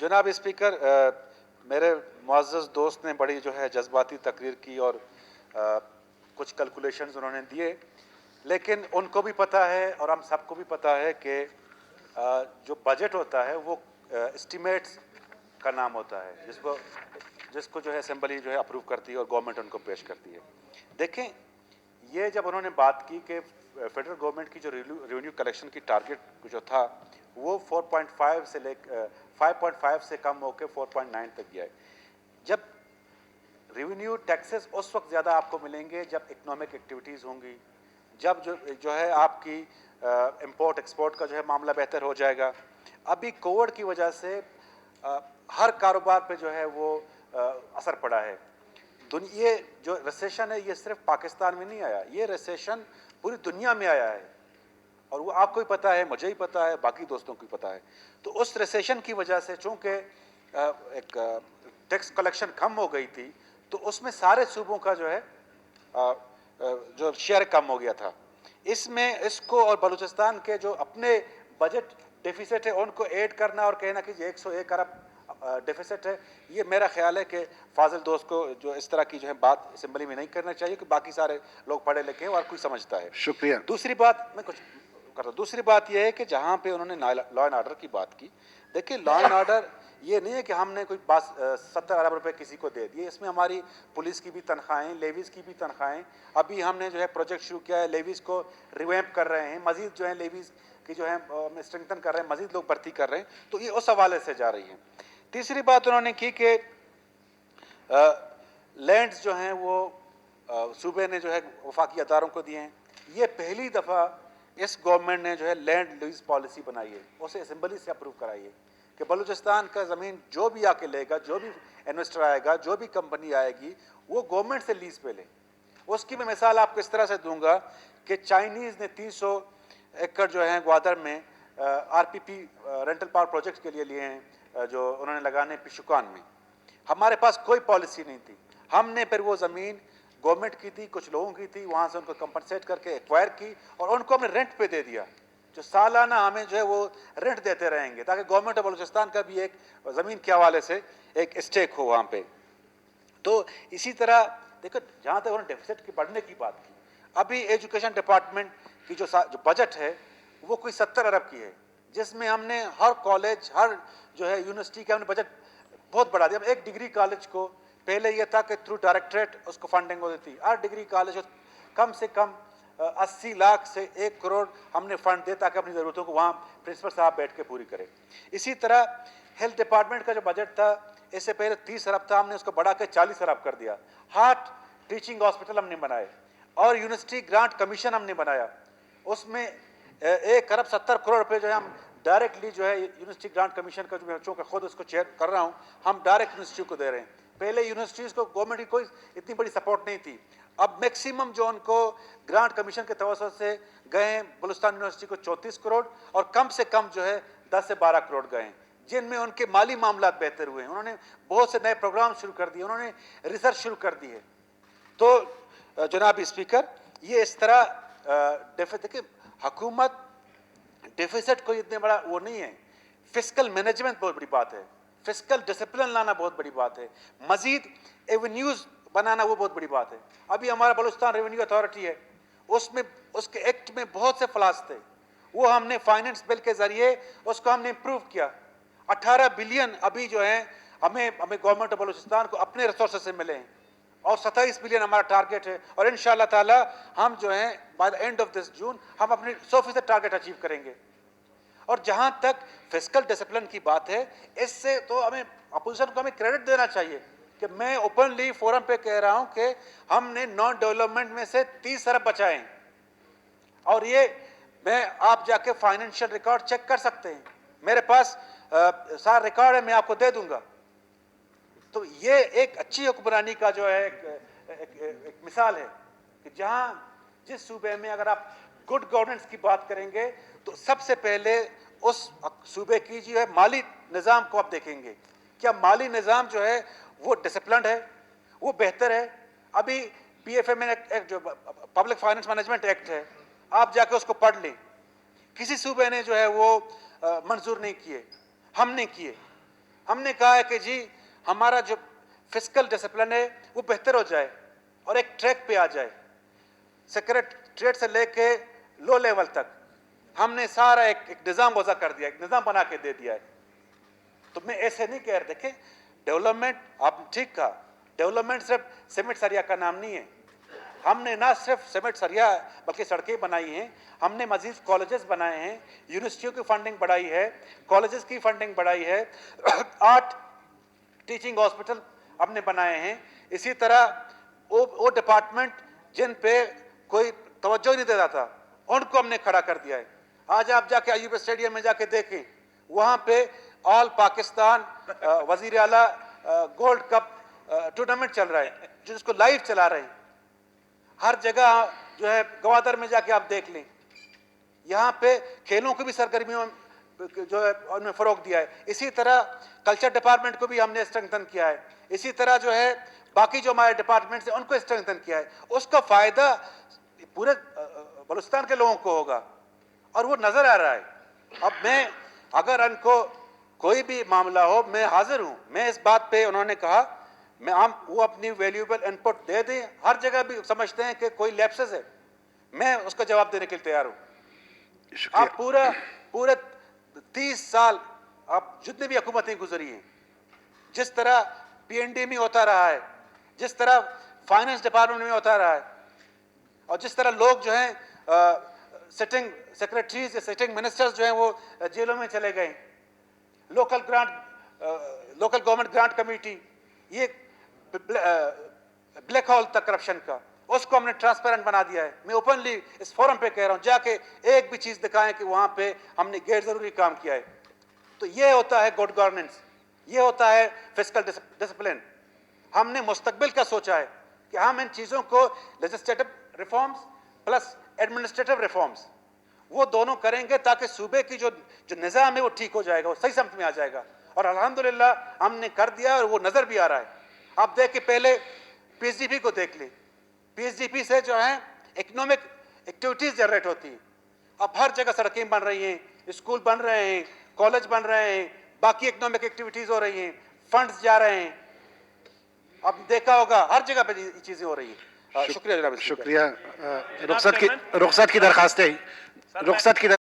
जनाब स्पीकर, मेरे मुअज़्ज़ज़ दोस्त ने बड़ी जो है जज्बाती तकरीर की और कुछ कैलकुलेशंस उन्होंने दिए, लेकिन उनको भी पता है और हम सबको भी पता है कि जो बजट होता है वो एस्टिमेट्स का नाम होता है, जिसको जो है असेंबली जो है अप्रूव करती है और गवर्नमेंट उनको पेश करती है। देखें, ये जब उन्होंने बात की कि फेडरल गवर्नमेंट की जो रेवेन्यू कलेक्शन की टारगेट जो था वो 4.5 से 5.5 से कम होकर 4.9 तक गया है। जब रेवेन्यू टैक्सेस उस वक्त ज़्यादा आपको मिलेंगे जब इकोनॉमिक एक्टिविटीज़ होंगी, जब जो है आपकी इंपोर्ट एक्सपोर्ट का जो है मामला बेहतर हो जाएगा। अभी कोविड की वजह से हर कारोबार पे जो है वो असर पड़ा है। ये जो रिसेशन है ये सिर्फ पाकिस्तान में नहीं आया, ये रिसेशन पूरी दुनिया में आया है और वो आपको भी पता है, मुझे ही पता है, बाकी दोस्तों को भी पता है। तो उस रिसेशन की वजह से चूँकि एक टैक्स कलेक्शन कम हो गई थी तो उसमें सारे सूबों का जो है जो शेयर कम हो गया था। इसमें इसको और बलूचिस्तान के जो अपने बजट डेफिसिट है उनको ऐड करना और कहना कि 101 अरब डेफिसिट है, ये मेरा ख्याल है कि फाजिल दोस्त को जो इस तरह की जो है बात असेंबली में नहीं करना चाहिए कि बाकी सारे लोग पढ़े लिखे हैं और कोई समझता है। शुक्रिया। दूसरी बात मैं कुछ करता हूँ। दूसरी बात यह है कि जहाँ पे उन्होंने लॉ एंड ऑर्डर की बात की, देखिए लॉ एंड ऑर्डर ये नहीं है कि हमने कोई 70 अरब रुपए किसी को दे दिए। इसमें हमारी पुलिस की भी तनख्वाहें, लेवीज की भी तनख्वाहें, अभी हमने जो है प्रोजेक्ट शुरू किया है, लेवीज को रिवैम्प कर रहे हैं, मजीद जो है लेवीज की जो है स्ट्रेंथन कर रहे हैं, मजीद लोग भर्ती कर रहे हैं, तो ये उस हवाले से जा रही है। तीसरी बात उन्होंने की कि लैंड्स जो हैं वो सूबे ने जो है वफाकी अदारों को दिए हैं। ये पहली दफ़ा इस गवर्नमेंट ने जो है लैंड लीज पॉलिसी बनाई है, उसे असेंबली से अप्रूव कराई है कि बलूचिस्तान का ज़मीन जो भी आके लेगा, जो भी इन्वेस्टर आएगा, जो भी कंपनी आएगी, वो गवर्नमेंट से लीज पे ले। उसकी मैं मिसाल आपको इस तरह से दूंगा कि चाइनीज़ ने 300 एकड़ जो है ग्वादर में आरपीपी रेंटल पावर प्रोजेक्ट के लिए लिए हैं, जो उन्होंने लगाने पिशुकान में। हमारे पास कोई पॉलिसी नहीं थी, हमने फिर वो ज़मीन गवर्नमेंट की थी, कुछ लोगों की थी, वहाँ से उनको कंपनसेट करके एक्वायर की और उनको हमने रेंट पे दे दिया, जो सालाना हमें जो है वो रेंट देते रहेंगे ताकि गवर्नमेंट ऑफ बलूचिस्तान का भी एक ज़मीन के हवाले से एक स्टेक हो वहाँ पे। तो इसी तरह देखो, जहाँ तक उन्होंने डेफिसिट की बढ़ने की बात की, अभी एजुकेशन डिपार्टमेंट की जो बजट है वो कोई 70 अरब की है, जिसमें हमने हर कॉलेज, हर जो है यूनिवर्सिटी का हमने बजट बहुत बढ़ा दिया। अब एक डिग्री कॉलेज को पहले यह था कि थ्रू डायरेक्टरेट उसको फंडिंग होती थी, हर डिग्री कॉलेज कम से कम 80 लाख से 1 करोड़ हमने फंड दिया ताकि अपनी ज़रूरतों को वहाँ प्रिंसिपल साहब बैठ के पूरी करें। इसी तरह हेल्थ डिपार्टमेंट का जो बजट था इससे पहले 30 अरब था, हमने उसको बढ़ा के 40 अरब कर दिया। हार्ट टीचिंग हॉस्पिटल हमने बनाए और यूनिवर्सिटी ग्रांट कमीशन हमने बनाया, उसमें 1 अरब 70 करोड़ रुपये जो है हम डायरेक्टली जो है यूनिवर्सिटी ग्रांट कमीशन का, जो मैं चूँकि खुद उसको चेयर कर रहा हूँ, हम डायरेक्ट यूनिवर्सिटी को दे रहे हैं। पहले यूनिवर्सिटीज़ को गवर्नमेंट की कोई इतनी बड़ी सपोर्ट नहीं थी, अब मैक्सिमम जो उनको ग्रांट कमीशन के तवसत से गए हैं बलूचिस्तान यूनिवर्सिटी को 34 करोड़ और कम से कम जो है 10 से 12 करोड़ गए हैं, जिनमें उनके माली मामला बेहतर हुए हैं। उन्होंने बहुत से नए प्रोग्राम शुरू कर दिए, उन्होंने रिसर्च शुरू कर दी है। तो जनाब स्पीकर, ये इस तरह देखिए हुकूमत डेफिसिट कोई इतने बड़ा वो नहीं है, फिस्कल मैनेजमेंट बहुत बड़ी बात है, फिस्कल डिसिप्लिन लाना बहुत बड़ी बात है, मजीद एवेन्यूज़ बनाना वो बहुत बड़ी बात है। अभी हमारा बलूचिस्तान रेवेन्यू अथॉरिटी है, उसमें उसके एक्ट में बहुत से फ्लास थे, वो हमने फाइनेंस बिल के ज़रिए उसको हमने इम्प्रूव किया। 18 बिलियन अभी जो है हमें गवर्नमेंट ऑफ बलूचिस्तान को अपने रिसोर्स से मिले हैं और 27 बिलियन हमारा टारगेट है और इंशाअल्लाह ताला हम जो है by the end of this June हम अपनी 100% टारगेट अचीव करेंगे। और जहां तक फिस्कल डिसिप्लिन की बात है, इससे तो हमें अपोजिशन को हमें क्रेडिट देना चाहिए कि मैं ओपनली फोरम पे कह रहा हूं कि हमने नॉन डेवलपमेंट में से 30 अरब बचाए और ये मैं आप जाके फाइनेंशियल रिकॉर्ड चेक कर सकते हैं, मेरे पास सारा रिकॉर्ड है, मैं आपको दे दूंगा। तो ये एक अच्छी हुक्मरानी का जो है एक मिसाल है कि जिस सूबे में अगर आप गुड गवर्नेंस की बात करेंगे तो सबसे पहले उस सूबे की जो है माली निज़ाम को आप देखेंगे, क्या माली निज़ाम जो है वो डिसिप्लिन्ड है, वो बेहतर है। अभी PFM में एक जो पब्लिक फाइनेंस मैनेजमेंट एक्ट है, आप जाके उसको पढ़ लें, किसी सूबे ने जो है वो मंजूर नहीं किए, हमने किए। ہم نے کہا ہے کہ جی ہمارا جو فسکل ڈسپلن ہے وہ بہتر ہو جائے اور ایک ٹریک پہ آ جائے. سیکریٹریٹ سے لے کے لو لیول تک ہم نے سارا ایک نظام وضع کر دیا, ایک نظام بنا کے دے دیا ہے. تو میں ایسے نہیں کہہ رہا, دیکھیں ڈیولپمنٹ, آپ ٹھیک کہا, ڈیولپمنٹ صرف سیمنٹ سریا کا نام نہیں ہے. ہم نے نہ صرف سیمنٹ سریا بلکہ سڑکیں بنائی ہیں, ہم نے مزید کالجز بنائے ہیں, یونیورسٹیوں کی فنڈنگ بڑھائی ہے, کالجز کی فنڈنگ بڑھائی ہے, 8 ٹیچنگ ہاسپٹل ہم نے بنائے ہیں. اسی طرح وہ ڈپارٹمنٹ جن پہ کوئی توجہ نہیں دیتا تھا ان کو ہم نے کھڑا کر دیا ہے. آج آپ جا کے ایوب اسٹیڈیم میں جا کے دیکھیں, وہاں پہ آل پاکستان وزیر اعلیٰ گولڈ کپ ٹورنامنٹ چل رہا ہے, جس کو لائیو چلا رہے ہیں. ہر جگہ جو ہے گوادر میں جا کے آپ دیکھ لیں, یہاں پہ کھیلوں کی بھی سرگرمیوں جو ہے انہوں نے فروغ دیا ہے. اسی طرح کلچر ڈپارٹمنٹ کو بھی ہم نے اسٹرینگتھن کیا ہے. اسی طرح جو ہے باقی جو ہمارے ڈپارٹمنٹس ہیں ان کو اسٹرینگتھن کیا ہے. اس کا فائدہ پورے بلوچستان کے لوگوں کو ہوگا اور وہ نظر آ رہا ہے. اب میں اگر ان کو کوئی بھی معاملہ ہو میں حاضر ہوں. میں اس بات پہ انہوں نے کہا وہ اپنی ویلیوبل ان پٹ دے دیں. ہر جگہ بھی سمجھتے ہیں کہ کوئی لیپسز ہے, میں اس کا جواب دینے کے لیے تیار ہوں. آپ پورے 30 سال آپ جتنی بھی حکومتیں گزری ہیں, جس طرح پی این ڈی میں ہوتا رہا ہے, جس طرح فائنانس ڈپارٹمنٹ میں ہوتا رہا ہے, اور جس طرح لوگ جو ہیں سٹنگ سیکریٹریز یا سٹنگ منسٹرز جو ہیں وہ جیلوں میں چلے گئے, لوکل گورنمنٹ گرانٹ کمیٹی, یہ بلیک ہول تک کرپشن کا, اس کو ہم نے ٹرانسپیرنٹ بنا دیا ہے. میں اوپنلی اس فورم پہ کہہ رہا ہوں, جا کے ایک بھی چیز دکھائیں کہ وہاں پہ ہم نے غیر ضروری کام کیا ہے. تو یہ ہوتا ہے گڈ گورننس, یہ ہوتا ہے فسکل ڈسپلن. ہم نے مستقبل کا سوچا ہے کہ ہم ان چیزوں کو legislative reforms plus administrative reforms وہ دونوں کریں گے تاکہ صوبے کی جو نظام ہے وہ ٹھیک ہو جائے گا, وہ صحیح سمت میں آ جائے گا. اور الحمدللہ ہم نے کر دیا اور وہ نظر بھی آ رہا ہے. آپ دیکھ کے پہلے پی ایس ڈی پی کو دیکھ لیں, پی ایس ڈی پی سے جو ہیں اکنامک ایکٹیویٹیز جنریٹ ہوتی ہیں. اب ہر جگہ سڑکیں بن رہی ہیں, اسکول بن رہے ہیں, کالج بن رہے ہیں, باقی اکنامک ایکٹیویٹیز ہو رہی ہیں, فنڈز جا رہے ہیں. اب دیکھا ہوگا ہر جگہ پہ یہ چیزیں ہو رہی ہیں. شکریہ جناب. شکریہ. رخصت کی درخواست ہے.